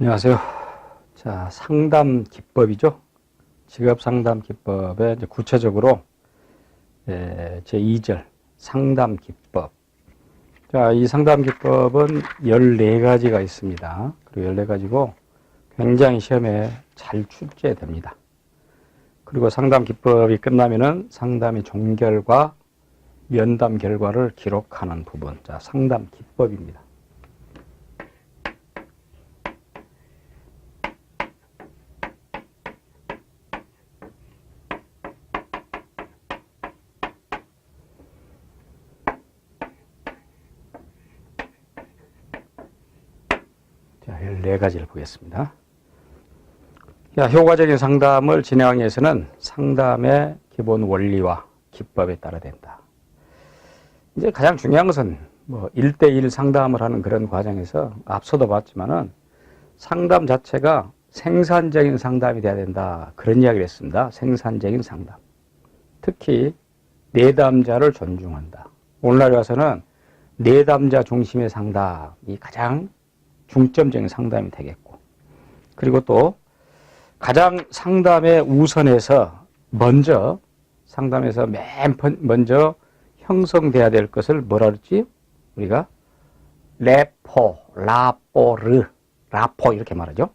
안녕하세요. 자, 상담 기법이죠. 직업 상담 기법에 이제 구체적으로 제 2절 상담 기법. 자, 이 상담 기법은 14가지가 있습니다. 그리고 14가지고 굉장히 시험에 잘 출제됩니다. 그리고 상담 기법이 끝나면은 상담의 종결과 면담 결과를 기록하는 부분. 자, 상담 기법입니다. 자, 14가지를 보겠습니다. 자, 효과적인 상담을 진행하기 위해서는 상담의 기본 원리와 기법에 따라 된다. 이제 가장 중요한 것은 1대1 상담을 하는 그런 과정에서 앞서도 봤지만은 상담 자체가 생산적인 상담이 돼야 된다. 그런 이야기를 했습니다. 생산적인 상담. 특히 내담자를 존중한다. 오늘날 와서는 내담자 중심의 상담이 가장 중점적인 상담이 되겠고, 그리고 또 가장 상담의 우선에서 먼저 상담에서 맨 먼저 형성돼야 될 것을 뭐라 그랬지? 우리가 레포, 라포 이렇게 말하죠.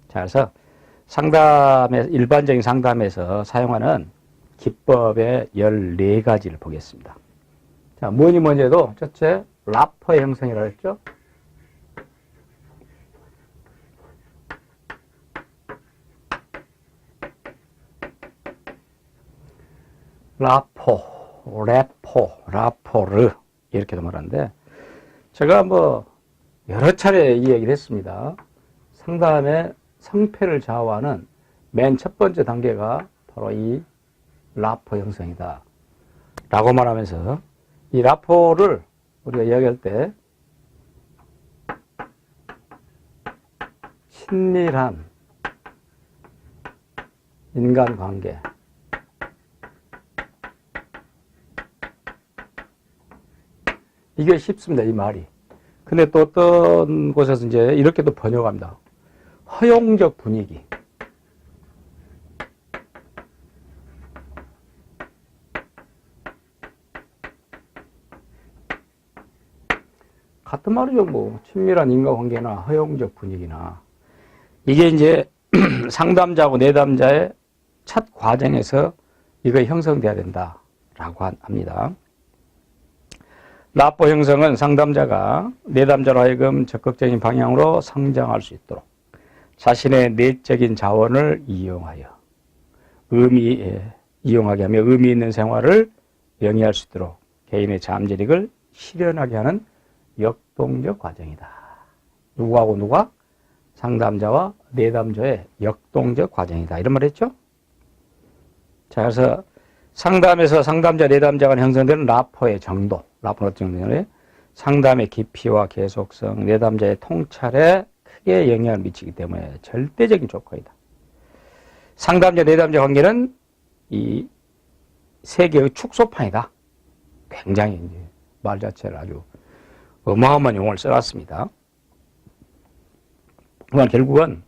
자, 그래서 일반적인 상담에서 사용하는 기법의 14가지를 보겠습니다. 자, 뭐니 해도 첫째 라포의 형성이라고 했죠. 라포르 이렇게도 말하는데, 제가 여러 차례 이 얘기를 했습니다. 상담의 성패를 좌우하는 맨 첫 번째 단계가 바로 이 라포 형성이다 라고 말하면서, 이 라포를 우리가 이야기할 때 친밀한 인간관계, 이게 쉽습니다, 이 말이. 근데 또 어떤 곳에서 이제 이렇게도 번역합니다. 허용적 분위기. 같은 말이죠, 친밀한 인간관계나 허용적 분위기나. 이게 이제 상담자하고 내담자의 첫 과정에서 이거 형성돼야 된다라고 합니다. 라포 형성은 상담자가 내담자로 하여금 적극적인 방향으로 성장할 수 있도록 자신의 내적인 자원을 이용하게 하며 의미 있는 생활을 영위할 수 있도록 개인의 잠재력을 실현하게 하는 역동적 과정이다. 누구하고 누가? 상담자와 내담자의 역동적 과정이다. 이런 말 했죠? 자, 그래서 상담에서 상담자, 내담자 간 형성되는 라포의 정도, 라포는 어떤 정도냐? 상담의 깊이와 계속성, 내담자의 통찰에 크게 영향을 미치기 때문에 절대적인 조건이다. 상담자, 내담자 관계는 이 세계의 축소판이다. 굉장히 이제 말 자체를 아주 어마어마한 용어를 써놨습니다. 그러나 결국은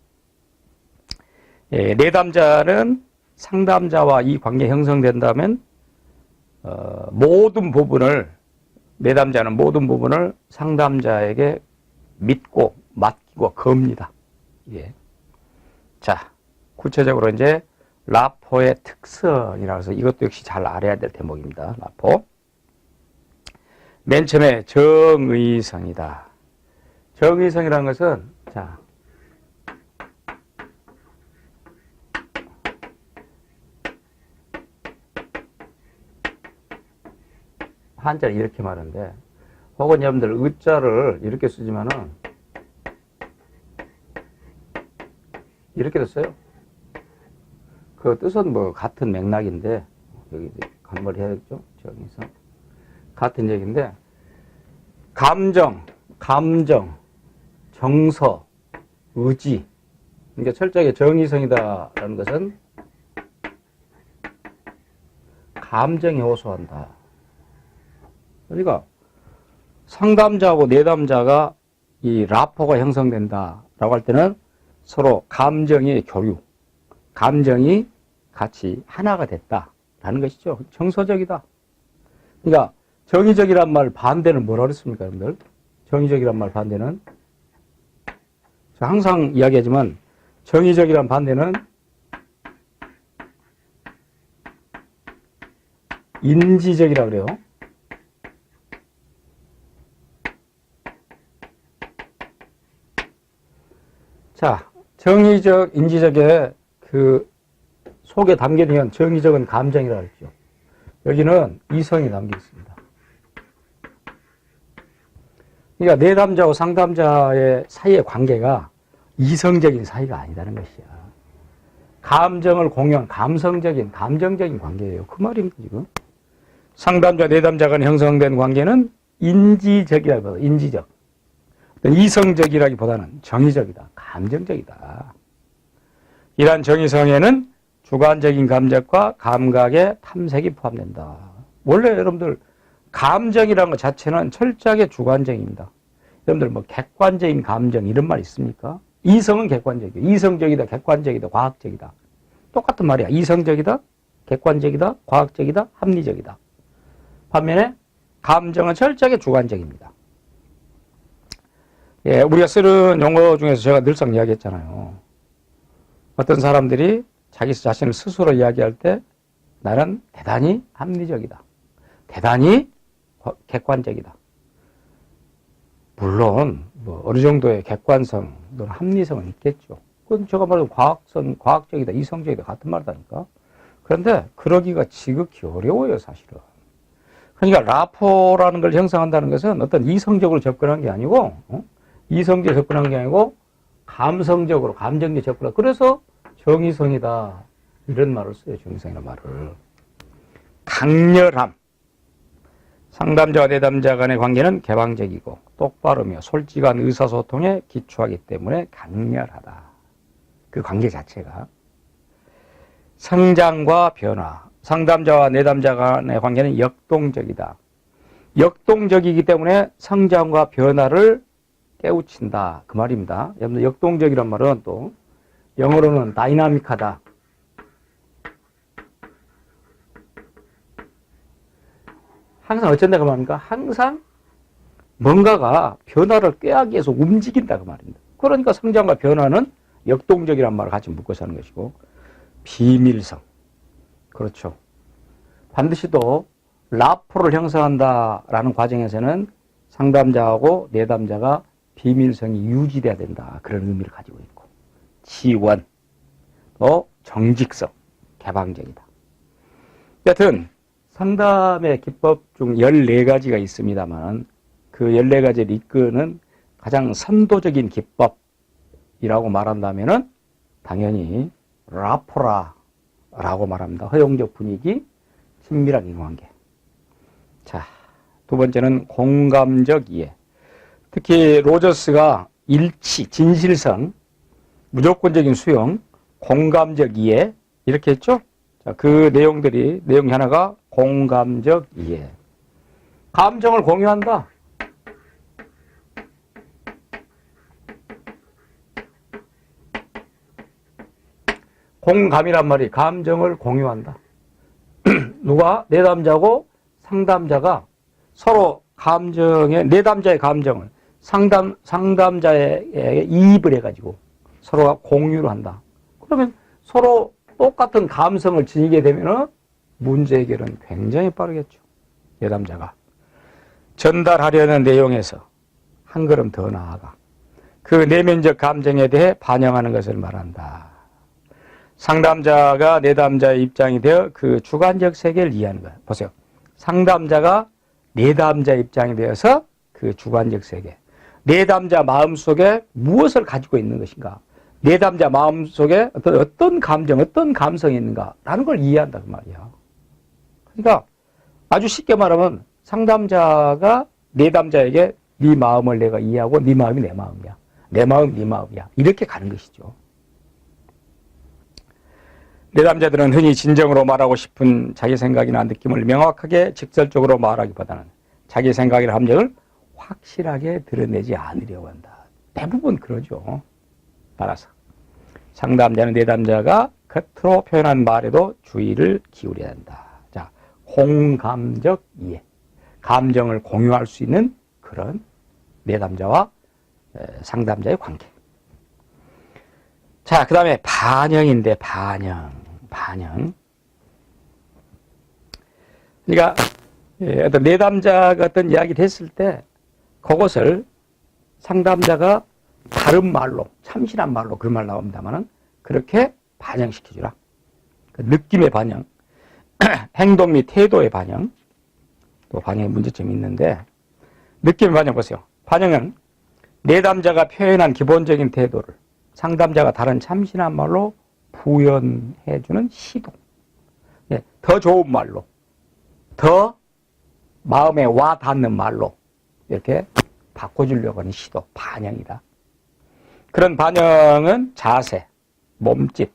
내담자는 상담자와 이 관계 형성된다면 내담자는 모든 부분을 상담자에게 믿고 맡기고 겁니다. 예. 자, 구체적으로 이제 라포의 특성이라고 해서 이것도 역시 잘 알아야 될 대목입니다. 라포. 맨 처음에 정의성이다. 정의성이라는 것은, 자, 한자를 이렇게 말하는데, 혹은 여러분들 의자를 이렇게 쓰지만은 이렇게도 써요. 그 뜻은 같은 맥락인데, 여기 간벌 해야겠죠? 정의성. 같은 얘기인데, 감정, 정서, 의지. 그러니까 철저하게 정의성이다라는 것은 감정에 호소한다. 그러니까 상담자하고 내담자가 이 라포가 형성된다라는 할 때는 서로 감정의 교류, 감정이 같이 하나가 됐다라는 것이죠. 정서적이다. 그러니까 정의적이란 말 반대는 뭐라 그랬습니까, 여러분들? 정의적이란 말 반대는 제가 항상 이야기하지만 정의적이란 반대는 인지적이라 그래요. 자, 정의적, 인지적의 그 속에 담겨있는 정의적은 감정이라 그랬죠. 여기는 이성이 담겨 있습니다. 그러니까 내담자와 상담자의 사이의 관계가 이성적인 사이가 아니다는 것이야. 감정을 공유한 감성적인, 감정적인 관계예요. 그 말입니다, 지금. 상담자, 내담자 간에 형성된 관계는 인지적이라기보다 인지적. 이성적이라기보다는 정의적이다. 감정적이다. 이러한 정의성에는 주관적인 감정과 감각의 탐색이 포함된다. 원래 여러분들 감정이라는 것 자체는 철저하게 주관적입니다. 여러분들 뭐 객관적인 감정 이런 말 있습니까? 이성은 객관적이에요. 이성적이다, 객관적이다, 과학적이다. 똑같은 말이야. 이성적이다, 객관적이다, 과학적이다, 합리적이다. 반면에 감정은 철저하게 주관적입니다. 예, 우리가 쓰는 용어 중에서 제가 늘상 이야기했잖아요. 어떤 사람들이 자기 자신을 스스로 이야기할 때 나는 대단히 합리적이다. 대단히 객관적이다. 물론 뭐 어느 정도의 객관성 또는 합리성은 있겠죠. 그건 제가 말해도 과학적이다, 이성적이다 같은 말이다니까. 그런데 그러기가 지극히 어려워요, 사실은. 그러니까 라포라는 걸 형성한다는 것은 어떤 이성적으로 접근한 게 아니고 이성적으로 접근한 게 아니고 감성적으로, 감정적으로 접근한. 그래서 정의성이다 이런 말을 써요. 정의성이라는 말을. 강렬함. 상담자와 내담자 간의 관계는 개방적이고 똑바르며 솔직한 의사소통에 기초하기 때문에 강렬하다. 그 관계 자체가. 성장과 변화. 상담자와 내담자 간의 관계는 역동적이다. 역동적이기 때문에 성장과 변화를 깨우친다. 그 말입니다. 여러분들 역동적이란 말은 또 영어로는 다이나믹하다. 항상 어쩐다 그 말입니까? 항상 뭔가가 변화를 꾀하기 위해서 움직인다 그 말입니다. 그러니까 성장과 변화는 역동적이란 말을 같이 묶어서 하는 것이고 비밀성. 그렇죠. 반드시 또 라포를 형성한다라는 과정에서는 상담자하고 내담자가 비밀성이 유지돼야 된다. 그런 의미를 가지고 있고 지원, 또 정직성, 개방적이다. 여튼 상담의 기법 중 14가지가 있습니다만 그 14가지를 이끄는 가장 선도적인 기법이라고 말한다면 당연히 라포라라고 말합니다. 허용적 분위기, 친밀한 인간관계. 자, 두 번째는 공감적 이해. 특히 로저스가 일치, 진실성, 무조건적인 수용, 공감적 이해 이렇게 했죠. 자, 그 내용 하나가 공감적 이해. 감정을 공유한다. 공감이란 말이 감정을 공유한다. 누가? 내담자고 상담자가 서로 내담자의 감정을 상담자에게 이입을 해가지고 서로가 공유를 한다. 그러면 서로 똑같은 감성을 지니게 되면 문제 해결은 굉장히 빠르겠죠. 내담자가 전달하려는 내용에서 한 걸음 더 나아가 그 내면적 감정에 대해 반영하는 것을 말한다. 상담자가 내담자의 입장이 되어 그 주관적 세계를 이해하는 거예요. 보세요. 상담자가 내담자의 입장이 되어서 그 주관적 세계. 내담자 마음속에 무엇을 가지고 있는 것인가. 내담자 마음속에 어떤 감정, 어떤 감성이 있는가라는 걸 이해한다 그 말이야. 그러니까 아주 쉽게 말하면 상담자가 내담자에게 네 마음을 내가 이해하고 네 마음이 내 마음이야. 내 마음이 네 마음이야. 이렇게 가는 것이죠. 내담자들은 흔히 진정으로 말하고 싶은 자기 생각이나 느낌을 명확하게 직설적으로 말하기보다는 자기 생각이나 감정을 확실하게 드러내지 않으려고 한다. 대부분 그러죠. 따라서 상담자는 내담자가 겉으로 표현한 말에도 주의를 기울여야 한다. 자, 공감적 이해. 감정을 공유할 수 있는 그런 내담자와 상담자의 관계. 자, 그 다음에 반영인데, 반영. 그러니까, 어떤 내담자가 어떤 이야기를 했을 때, 그것을 상담자가 다른 말로, 참신한 말로 그런 말 나옵니다만은, 그렇게 반영시켜주라. 그 느낌의 반영, 행동 및 태도의 반영, 또 반영의 문제점이 있는데, 느낌의 반영 보세요. 반영은 내담자가 표현한 기본적인 태도를 상담자가 다른 참신한 말로 부연해주는 시도. 더 좋은 말로, 더 마음에 와 닿는 말로 이렇게 바꿔주려고 하는 시도, 반영이다. 그런 반영은 자세, 몸짓,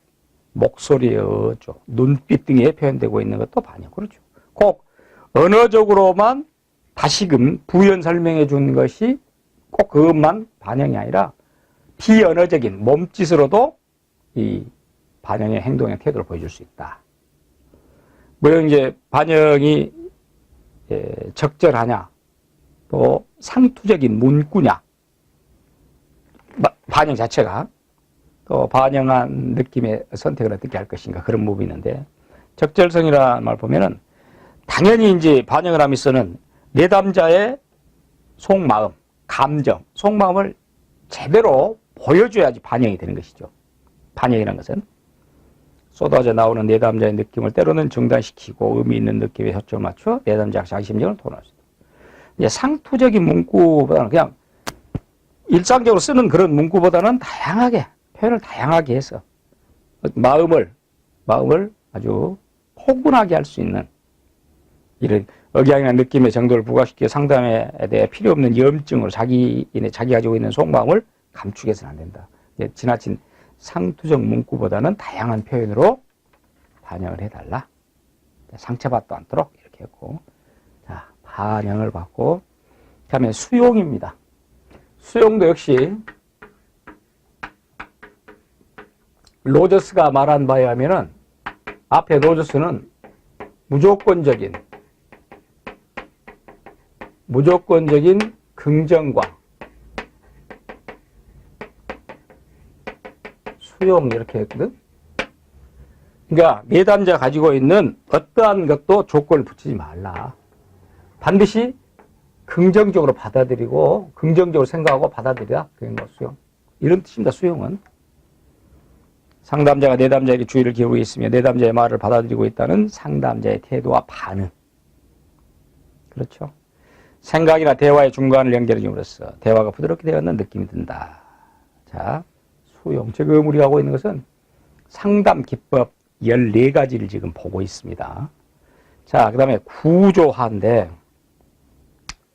목소리의 어조, 눈빛 등에 표현되고 있는 것도 반영. 그렇죠. 꼭 언어적으로만 다시금 부연 설명해 주는 것이 꼭 그것만 반영이 아니라 비언어적인 몸짓으로도 이 반영의 행동의 태도를 보여줄 수 있다. 물론 이제 반영이 적절하냐, 또 상투적인 문구냐, 반영 자체가 또 반영한 느낌의 선택을 어떻게 할 것인가 그런 부분이 있는데, 적절성이라는 말 보면은 당연히 이제 반영을 하면서는 내담자의 속마음, 감정, 속마음을 제대로 보여줘야지 반영이 되는 것이죠. 반영이라는 것은 쏟아져 나오는 내담자의 느낌을 때로는 중단시키고 의미 있는 느낌에 초점을 맞춰 내담자가 자기 심정을 토론할 수 있다. 이제 상투적인 문구보다는 그냥 일상적으로 쓰는 그런 문구보다는 다양하게, 표현을 다양하게 해서 마음을 아주 포근하게 할 수 있는 이런 억양이나 느낌의 정도를 부각시켜 상담에 대해 필요 없는 염증으로 자기가 가지고 있는 속마음을 감추게서는 안 된다. 지나친 상투적 문구보다는 다양한 표현으로 반영을 해달라. 상처받지 않도록 이렇게 했고, 자, 반영을 받고, 다음에 수용입니다. 수용도 역시 로저스가 말한 바에 하면은 앞에 로저스는 무조건적인 긍정과 수용 이렇게 했거든. 그러니까 내담자가 가지고 있는 어떠한 것도 조건을 붙이지 말라. 반드시 긍정적으로 받아들이고 긍정적으로 생각하고 받아들이라. 그게 뭐 수용. 이런 뜻입니다. 수용은. 상담자가 내담자에게 주의를 기울이고 있으며 내담자의 말을 받아들이고 있다는 상담자의 태도와 반응. 그렇죠. 생각이나 대화의 중간을 연결해 줌으로써 대화가 부드럽게 되었는 느낌이 든다. 자, 수용. 지금 우리가 하고 있는 것은 상담 기법 14가지를 지금 보고 있습니다. 자, 그 다음에 구조화인데,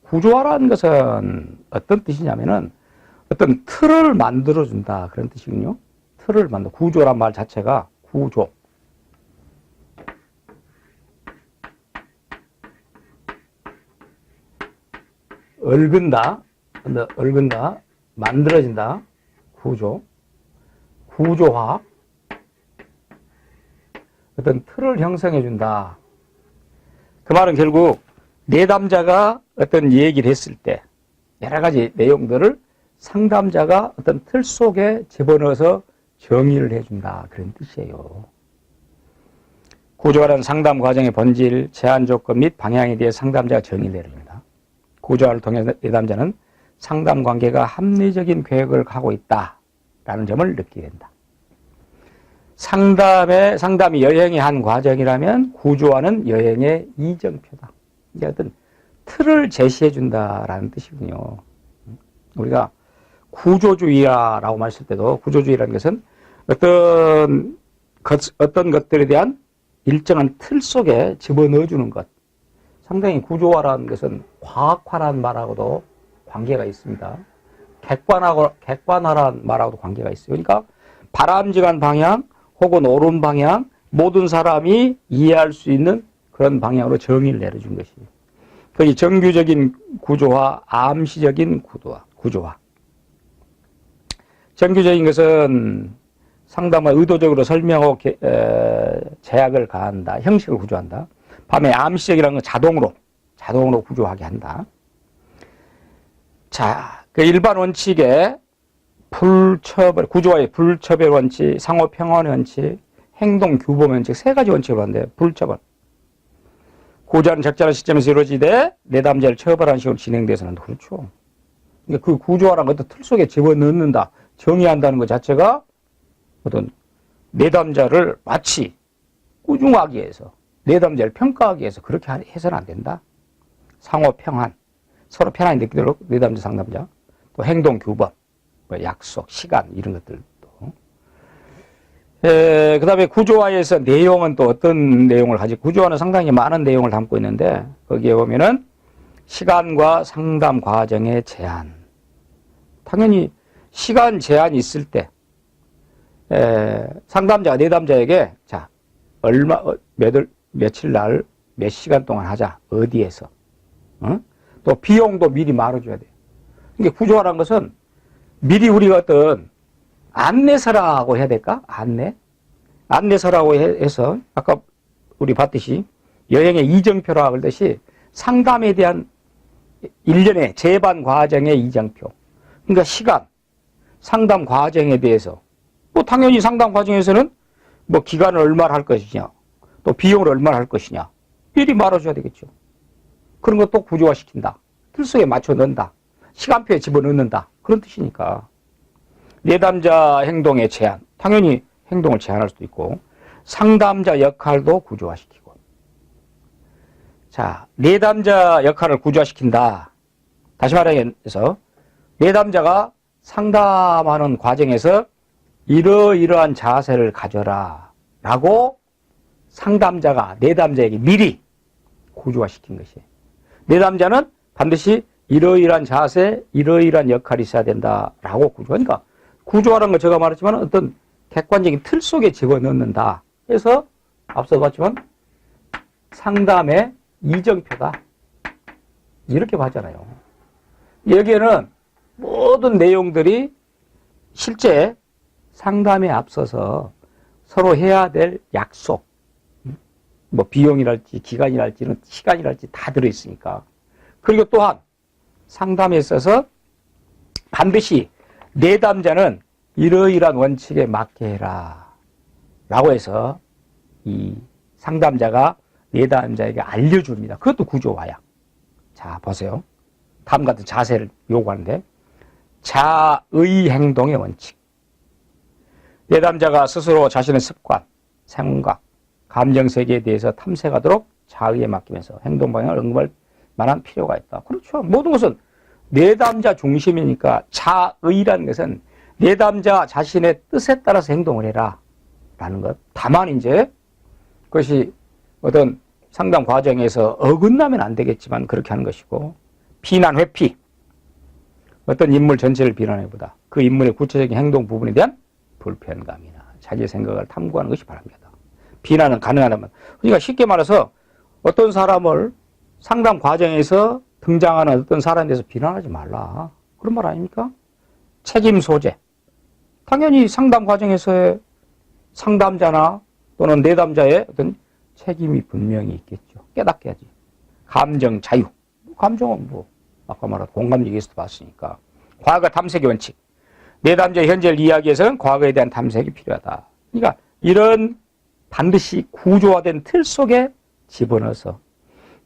구조화라는 것은 어떤 뜻이냐면은 어떤 틀을 만들어준다. 그런 뜻이군요. 틀을 구조란 말 자체가 구조. 얽은다, 만들어진다, 구조, 구조화, 어떤 틀을 형성해준다. 그 말은 결국 내담자가 어떤 얘기를 했을 때 여러 가지 내용들을 상담자가 어떤 틀 속에 집어넣어서 정의를 해준다. 그런 뜻이에요. 구조화는 상담 과정의 본질, 제한 조건 및 방향에 대해 상담자가 정의를 내립니다. 구조화를 통해 내담자는 상담 관계가 합리적인 계획을 하고 있다라는 점을 느끼게 된다. 상담이 여행의 한 과정이라면 구조화는 여행의 이정표다. 이게 어떤 틀을 제시해 준다라는 뜻이군요. 우리가 구조주의라고 말했을 때도 구조주의라는 것은 어떤 것들에 대한 일정한 틀 속에 집어넣어주는 것. 상당히 구조화라는 것은 과학화라는 말하고도 관계가 있습니다. 객관화라는 말하고도 관계가 있어요. 그러니까 바람직한 방향 혹은 옳은 방향, 모든 사람이 이해할 수 있는 그런 방향으로 정의를 내려준 것이에요. 그게 정규적인 구조화, 암시적인 구조화. 정규적인 것은 상담을 의도적으로 설명하고 제약을 가한다. 형식을 구조한다. 반면에 암시적이라는 건 자동으로 구조하게 한다. 자, 그 일반 원칙에 구조와의 불처벌 원칙, 상호 평화의 원칙, 행동 규범 원칙 세 가지 원칙을 하는데 불처벌. 구조하는 적절한 시점에서 이루어지되 내담자를 처벌하는 식으로 진행돼서는 그렇죠. 그러니까 그 구조화라는 것도 틀 속에 집어넣는다, 정의한다는 것 자체가 어떤 내담자를 마치 꾸중하기 위해서, 내담자를 평가하기 위해서 그렇게 해서는 안 된다. 상호 평안, 서로 편안히 느끼도록 내담자, 상담자, 또 행동 규범, 뭐 약속, 시간 이런 것들도. 그 다음에 구조화에서 내용은 또 어떤 내용을 가지고, 구조화는 상당히 많은 내용을 담고 있는데 거기에 보면은 시간과 상담 과정의 제한. 당연히 시간 제한이 있을 때 상담자가 내담자에게 자, 며칠 날 몇 시간 동안 하자. 어디에서. 또 비용도 미리 말해줘야 돼요. 그러니까 구조화라는 것은 미리 우리가 어떤 안내서라고 해야 될까? 안내서라고 해서 아까 우리 봤듯이 여행의 이정표라고 그러듯이 상담에 대한 일련의 재반 과정의 이정표. 그러니까 시간, 상담 과정에 대해서 뭐 당연히 상담 과정에서는 뭐 기간을 얼마나 할 것이냐, 또 비용을 얼마나 할 것이냐 미리 말해줘야 되겠죠. 그런 것도 구조화시킨다. 틀 속에 맞춰 넣는다. 시간표에 집어넣는다. 그런 뜻이니까. 내담자 행동의 제한. 당연히 행동을 제한할 수도 있고, 상담자 역할도 구조화시키고. 자, 내담자 역할을 구조화시킨다. 다시 말해서 내담자가 상담하는 과정에서 이러이러한 자세를 가져라 라고 상담자가 내담자에게 미리 구조화시킨 것이에요. 내담자는 반드시 이러이러한 자세, 이러이러한 역할이 있어야 된다라고 구조하니까, 구조화라는 거 제가 말했지만 어떤 객관적인 틀 속에 집어넣는다. 그래서 앞서 봤지만 상담의 이정표다. 이렇게 봤잖아요. 여기에는 모든 내용들이 실제 상담에 앞서서 서로 해야 될 약속, 뭐 비용이랄지 기간이랄지 시간이랄지 다 들어있으니까. 그리고 또한 상담에 있어서 반드시 내담자는 이러이러한 원칙에 맞게 해라 라고 해서 이 상담자가 내담자에게 알려줍니다. 그것도 구조화야. 자, 보세요. 다음 같은 자세를 요구하는데, 자의 행동의 원칙. 내담자가 스스로 자신의 습관, 생각, 감정세계에 대해서 탐색하도록 자의에 맡기면서 행동 방향을 언급할 만한 필요가 있다. 그렇죠. 모든 것은 내담자 중심이니까 자의라는 것은 내담자 자신의 뜻에 따라서 행동을 해라 라는 것. 다만 이제 그것이 어떤 상담 과정에서 어긋나면 안 되겠지만 그렇게 하는 것이고, 비난, 회피. 어떤 인물 전체를 비난해보다 그 인물의 구체적인 행동 부분에 대한 불편감이나 자기의 생각을 탐구하는 것이 바랍니다. 비난은 가능하다면. 그러니까 쉽게 말해서 어떤 사람을 상담 과정에서 등장하는 어떤 사람에 대해서 비난하지 말라. 그런 말 아닙니까? 책임 소재. 당연히 상담 과정에서의 상담자나 또는 내담자의 어떤 책임이 분명히 있겠죠. 깨닫게 하지. 감정 자유. 감정은 뭐 아까 말한 공감력에서도 봤으니까. 과거 탐색의 원칙. 내담자의 현재를 이해하기 위해서는 과거에 대한 탐색이 필요하다. 그러니까 이런 반드시 구조화된 틀 속에 집어넣어서,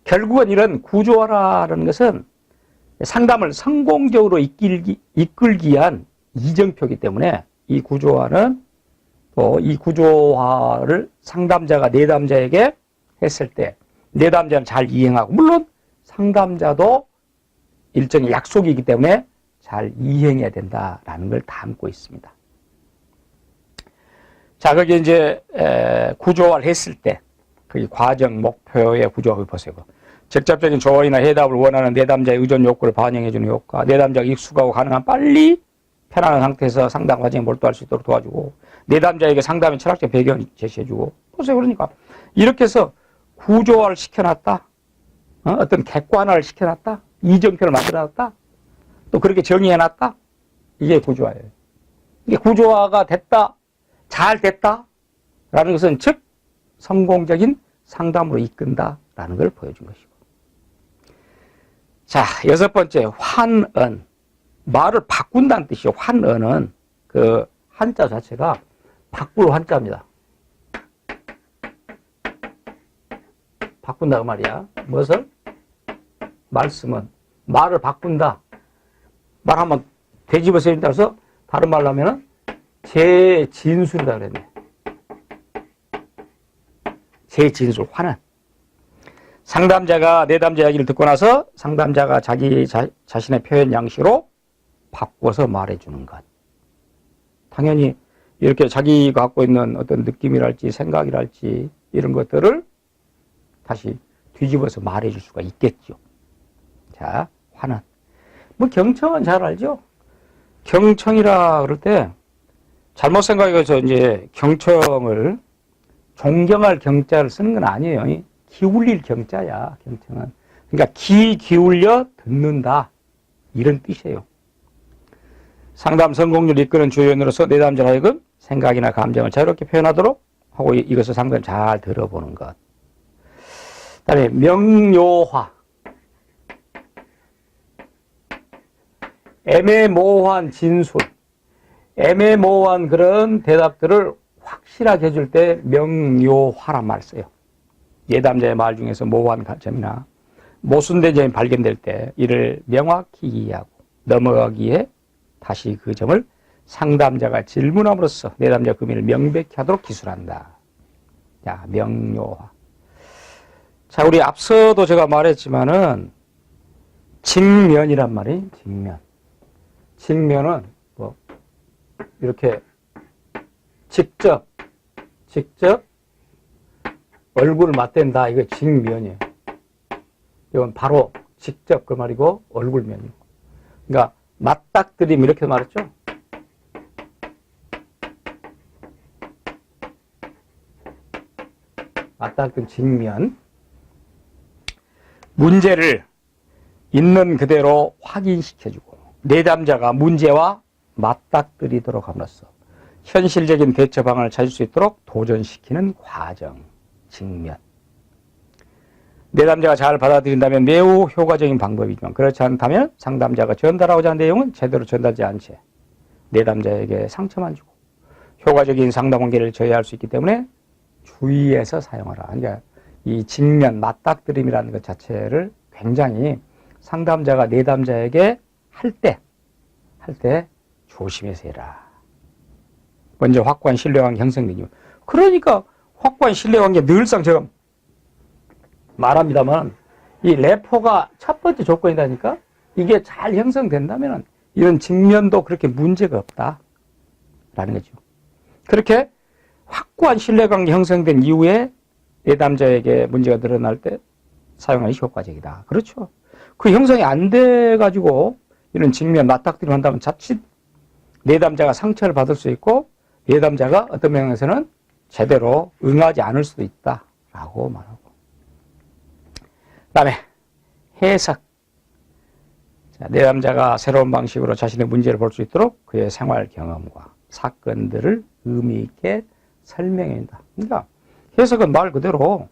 결국은 이런 구조화라는 것은 상담을 성공적으로 이끌기 위한 이정표이기 때문에 이 구조화는 또 이 구조화를 상담자가 내담자에게 했을 때 내담자는 잘 이행하고, 물론 상담자도 일정의 약속이기 때문에 잘 이행해야 된다라는 걸 담고 있습니다. 자, 거기 이제 구조화를 했을 때 그 과정, 목표의 구조화를 보세요. 직접적인 조언이나 해답을 원하는 내담자의 의존 욕구를 반영해주는 효과, 내담자가 익숙하고 가능한 빨리 편안한 상태에서 상담 과정에 몰두할 수 있도록 도와주고, 내담자에게 상담의 철학적 배경을 제시해주고. 보세요. 그러니까 이렇게 해서 구조화를 시켜놨다. 어떤 객관화를 시켜놨다. 이정표를 만들어놨다. 또 그렇게 정의해놨다. 이게 구조화예요. 이게 구조화가 됐다, 잘 됐다라는 것은 즉 성공적인 상담으로 이끈다라는 걸 보여준 것이고. 자, 여섯 번째, 환언. 말을 바꾼다는 뜻이요. 환언은 그 한자 자체가 바꿀 환자입니다. 바꾼다 그 말이야. 무엇을? 말씀은. 말을 바꾼다. 말 한번 되짚어 쓰인다 해서 다른 말로 하면은 재진술이다 그랬네. 재진술, 환언. 상담자가 내담자 이야기를 듣고 나서 상담자가 자기 자신의 표현 양식으로 바꿔서 말해주는 것. 당연히 이렇게 자기가 갖고 있는 어떤 느낌이랄지 생각이랄지 이런 것들을 다시 뒤집어서 말해줄 수가 있겠죠. 자, 환언. 뭐 경청은 잘 알죠? 경청이라 그럴 때 잘못 생각해서 이제 경청을 존경할 경자를 쓰는 건 아니에요. 기울일 경자야, 경청은. 그러니까 귀 기울여 듣는다. 이런 뜻이에요. 상담 성공률을 이끄는 주요인으로서 내담자로 하여금 생각이나 감정을 자유롭게 표현하도록 하고 이것을 상담 잘 들어보는 것. 그 다음에 명료화. 애매모호한 진술. 애매모호한 그런 대답들을 확실하게 해줄 때 명료화란 말을 써요. 예담자의 말 중에서 모호한 점이나 모순된 점이 발견될 때 이를 명확히 이해하고 넘어가기에 다시 그 점을 상담자가 질문함으로써 내담자 의미를 명백히 하도록 기술한다. 자, 명료화. 자, 우리 앞서도 제가 말했지만은 직면이란 말이 직면. 직면은 뭐 이렇게 직접 얼굴을 맞댄다. 이거 직면이에요. 이건 바로 직접 그 말이고 얼굴면이고. 그러니까 맞닥뜨림 이렇게 말했죠. 맞닥뜨림 직면. 문제를 있는 그대로 확인시켜주고 내담자가 문제와 맞닥뜨리도록 함으로써 현실적인 대처 방안을 찾을 수 있도록 도전시키는 과정, 직면. 내담자가 잘 받아들인다면 매우 효과적인 방법이지만 그렇지 않다면 상담자가 전달하고자 하는 내용은 제대로 전달되지 않지 내담자에게 상처만 주고 효과적인 상담 관계를 저해할 수 있기 때문에 주의해서 사용하라. 그러니까 이 직면, 맞닥뜨림이라는 것 자체를 굉장히 상담자가 내담자에게 할 때 조심해서 해라. 먼저 확고한 신뢰관계 형성되니. 그러니까 확고한 신뢰관계 늘상 제가 말합니다만 이 레포가 첫 번째 조건이다니까 이게 잘 형성된다면 이런 직면도 그렇게 문제가 없다라는 거죠. 그렇게 확고한 신뢰관계 형성된 이후에 내담자에게 문제가 드러날 때 사용하기 효과적이다. 그렇죠. 그 형성이 안 돼가지고 이런 직면 맞닥뜨림 한다면 자칫 내담자가 상처를 받을 수 있고 내담자가 어떤 면에서는 제대로 응하지 않을 수도 있다라고 말하고. 그 다음에 해석. 자, 내담자가 새로운 방식으로 자신의 문제를 볼 수 있도록 그의 생활 경험과 사건들을 의미 있게 설명한다. 그러니까 해석은 말 그대로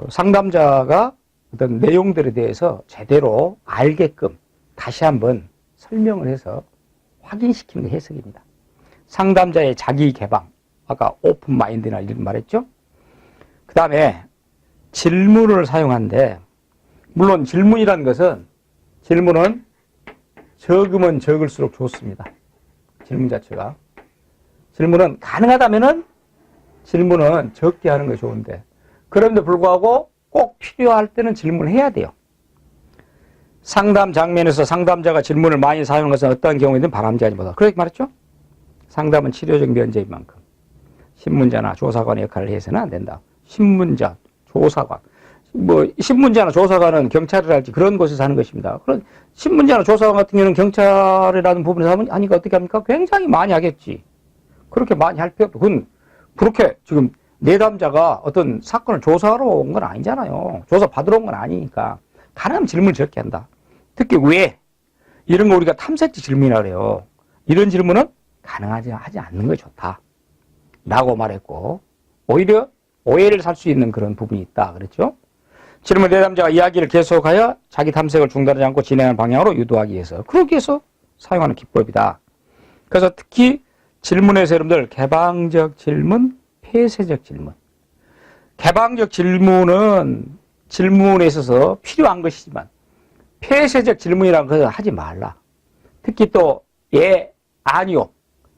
상담자가 어떤 내용들에 대해서 제대로 알게끔 다시 한번 설명을 해서 확인시키는 게 해석입니다. 상담자의 자기 개방, 아까 오픈 마인드나 이런 말했죠. 그 다음에 질문을 사용하는데 물론 질문이라는 것은 질문은 적으면 적을수록 좋습니다. 질문 자체가 질문은 가능하다면은 질문은 적게 하는 것이 좋은데 그런데 불구하고 꼭 필요할 때는 질문을 해야 돼요. 상담 장면에서 상담자가 질문을 많이 사용하는 것은 어떠한 경우에든 바람직하지 못하다. 그렇게 말했죠? 상담은 치료적 면제인 만큼 신문자나 조사관의 역할을 해서는 안 된다. 신문자, 조사관. 뭐 신문자나 조사관은 경찰이랄지 그런 곳에서 하는 것입니다. 그런 신문자나 조사관 같은 경우는 경찰이라는 부분에서 하니까 어떻게 합니까? 굉장히 많이 하겠지. 그렇게 많이 할 필요 없고 그건 그렇게 지금 내담자가 어떤 사건을 조사하러 온 건 아니잖아요. 조사 받으러 온 건 아니니까 가능하면 질문을 적게 한다. 특히 왜? 이런 거 우리가 탐색지 질문이라고 그래요. 이런 질문은 하지 않는 게 좋다. 라고 말했고, 오히려 오해를 살 수 있는 그런 부분이 있다. 그랬죠? 질문 내담자가 이야기를 계속하여 자기 탐색을 중단하지 않고 진행하는 방향으로 유도하기 위해서, 그러기 위해서 사용하는 기법이다. 그래서 특히 질문에서 여러분들 개방적 질문, 폐쇄적 질문. 개방적 질문은 질문에 있어서 필요한 것이지만 폐쇄적 질문이라는 것은 하지 말라. 특히 또 예, 아니요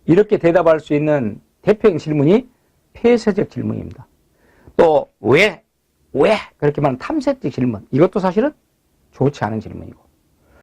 이렇게 대답할 수 있는 대표적인 질문이 폐쇄적 질문입니다. 또 왜 그렇게 말하는 탐색적 질문, 이것도 사실은 좋지 않은 질문이고,